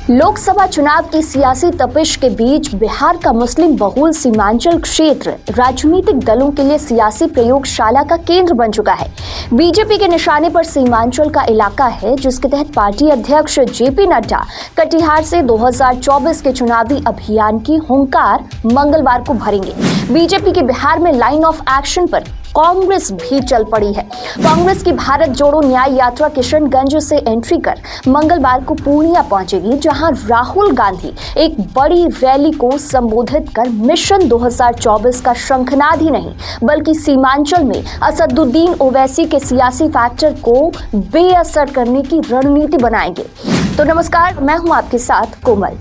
लोकसभा चुनाव की सियासी तपिश के बीच बिहार का मुस्लिम बहुल सीमांचल क्षेत्र राजनीतिक दलों के लिए सियासी प्रयोगशाला का केंद्र बन चुका है। बीजेपी के निशाने पर सीमांचल का इलाका है, जिसके तहत पार्टी अध्यक्ष जेपी नड्डा कटिहार से 2024 के चुनावी अभियान की हुंकार मंगलवार को भरेंगे। बीजेपी के बिहार में लाइन ऑफ एक्शन पर कांग्रेस भी चल पड़ी है। कांग्रेस की भारत जोड़ो न्याय यात्रा किशनगंज से एंट्री कर मंगलवार को पूर्णिया पहुंचेगी, जहां राहुल गांधी एक बड़ी रैली को संबोधित कर मिशन 2024 का शंखनाद ही नहीं बल्कि सीमांचल में असदुद्दीन ओवैसी के सियासी फैक्टर को बेअसर करने की रणनीति बनाएंगे। तो नमस्कार, मैं हूं आपके साथ कोमल।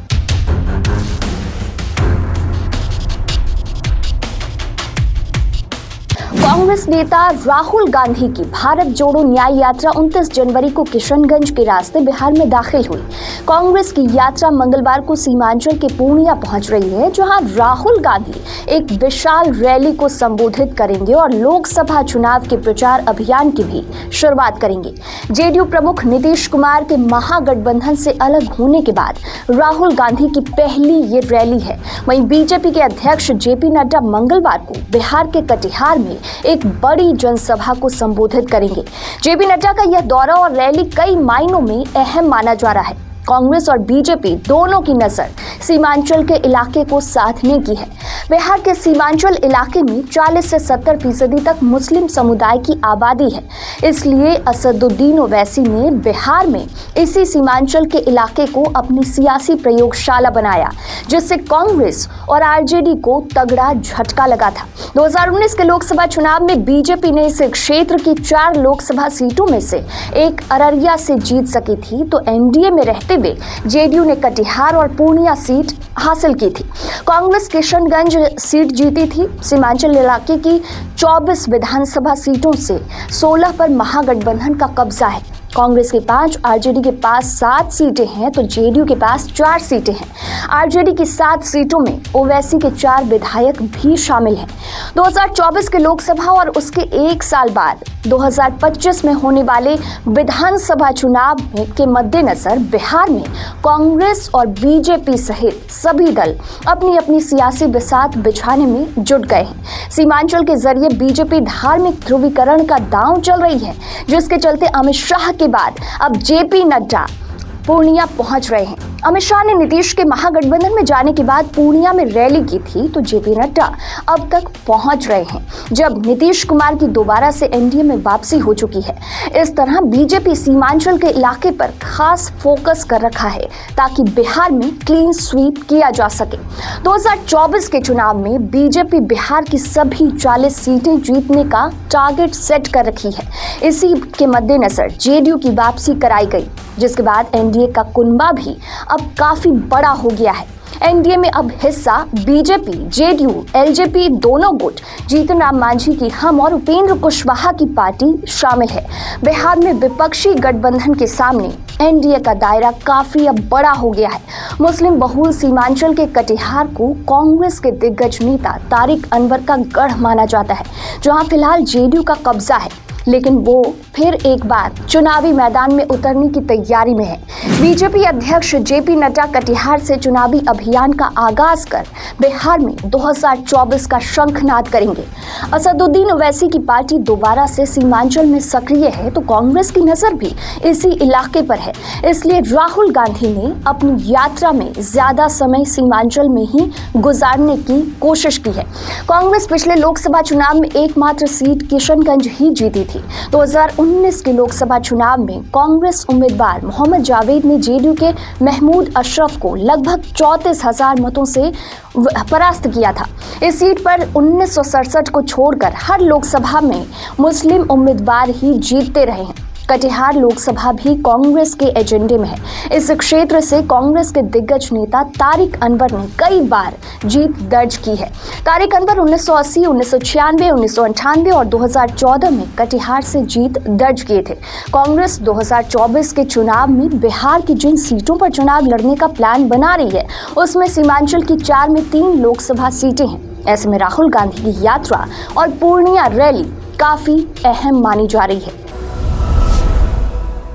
कांग्रेस नेता राहुल गांधी की भारत जोड़ो न्याय यात्रा 29 जनवरी को किशनगंज के रास्ते बिहार में दाखिल हुई। कांग्रेस की यात्रा मंगलवार को सीमांचल के पूर्णिया पहुंच रही है, जहां राहुल गांधी एक विशाल रैली को संबोधित करेंगे और लोकसभा चुनाव के प्रचार अभियान की भी शुरुआत करेंगे। जेडीयू प्रमुख नीतीश कुमार के महागठबंधन से अलग होने के बाद राहुल गांधी की पहली ये रैली है। वहीं बीजेपी के अध्यक्ष जेपी नड्डा मंगलवार को बिहार के कटिहार में एक बड़ी जनसभा को संबोधित करेंगे। जेपी नड्डा का यह दौरा और रैली कई मायनों में अहम माना जा रहा है। कांग्रेस और बीजेपी दोनों की नजर सीमांचल के इलाके को साधने की है। बिहार के सीमांचल इलाके में 40 से 70% तक मुस्लिम समुदाय की आबादी है, इसलिए असदुद्दीन ओवैसी ने बिहार में इसी सीमांचल के इलाके को अपनी सियासी प्रयोगशाला बनाया, जिससे कांग्रेस और आरजेडी को तगड़ा झटका लगा था। 2019 के लोकसभा चुनाव में बीजेपी ने इस क्षेत्र की 4 लोकसभा सीटों में से एक अररिया से जीत सकी थी, तो एनडीए में रहते हुए जेडीयू ने कटिहार और पूर्णिया सीट हासिल की थी। कांग्रेस किशनगंज सीट जीती थी। सीमांचल इलाके की 24 विधानसभा सीटों से 16 पर महागठबंधन का कब्जा है। कांग्रेस के 5, आरजेडी के पास 7 सीटें हैं, तो जेडीयू के पास 4 सीटें हैं। आरजेडी की 7 सीटों में ओवैसी के 4 विधायक भी शामिल हैं। 2024 के लोकसभा और उसके 1 साल बाद 2025 में होने वाले विधानसभा चुनाव के मद्देनजर बिहार में कांग्रेस और बीजेपी सहित सभी दल अपनी अपनी सियासी बिसात बिछाने में जुट गए हैं। सीमांचल के जरिए बीजेपी धार्मिक ध्रुवीकरण का दांव चल रही है, जिसके चलते अमित शाह के बाद अब जेपी नड्डा पूर्णिया पहुंच रहे हैं। अमित शाह ने नीतीश के महागठबंधन में जाने के बाद पूर्णिया में रैली की थी, तो जेपी नड्डा अब तक पहुंच रहे हैं, जब नीतीश कुमार की दोबारा से एनडीए में वापसी हो चुकी है। इस तरह बीजेपी सीमांचल के इलाके पर खास फोकस कर रखा है, ताकि बिहार में क्लीन स्वीप किया जा सके। 2024 के चुनाव में बीजेपी बिहार की सभी 40 सीटें जीतने का टारगेट सेट कर रखी है। इसी के मद्देनजर जेडीयू की वापसी कराई गई, जिसके बाद एनडीए का कुनबा भी अब काफी बड़ा हो गया है। एनडीए में अब हिस्सा बीजेपी, जेडीयू, एलजेपी दोनों गुट, जीतन राम मांझी की हम और उपेंद्र कुशवाहा की पार्टी शामिल है। बिहार में विपक्षी गठबंधन के सामने एनडीए का दायरा काफी अब बड़ा हो गया है। मुस्लिम बहुल सीमांचल के कटिहार को कांग्रेस के दिग्गज नेता तारिक अनवर का गढ़ माना जाता है, जहां फिलहाल जेडीयू का कब्जा है, लेकिन वो फिर एक बार चुनावी मैदान में उतरने की तैयारी में है। बीजेपी अध्यक्ष जेपी नड्डा कटिहार से चुनावी अभियान का आगाज कर बिहार में 2024 का शंखनाद करेंगे। असदुद्दीन ओवैसी की पार्टी दोबारा से सीमांचल में सक्रिय है, तो कांग्रेस की नजर भी इसी इलाके पर है। इसलिए राहुल गांधी ने अपनी यात्रा में ज्यादा समय सीमांचल में ही गुजारने की कोशिश की है। कांग्रेस पिछले लोकसभा चुनाव में एकमात्र सीट किशनगंज ही जीती थी। 2019 के लोकसभा चुनाव में कांग्रेस उम्मीदवार मोहम्मद जावेद ने जेडीयू के महमूद अशरफ को लगभग 34,000 मतों से परास्त किया था। इस सीट पर 1967 को छोड़कर हर लोकसभा में मुस्लिम उम्मीदवार ही जीतते रहे हैं। कटिहार लोकसभा भी कांग्रेस के एजेंडे में है। इस क्षेत्र से कांग्रेस के दिग्गज नेता तारिक अनवर ने कई बार जीत दर्ज की है। तारिक अनवर 1980, 1996, 1998 और 2014 में कटिहार से जीत दर्ज किए थे। कांग्रेस 2024 के चुनाव में बिहार की जिन सीटों पर चुनाव लड़ने का प्लान बना रही है, उसमें सीमांचल की 4 में 3 लोकसभा सीटें हैं। ऐसे में राहुल गांधी की यात्रा और पूर्णिया रैली काफी अहम मानी जा रही है।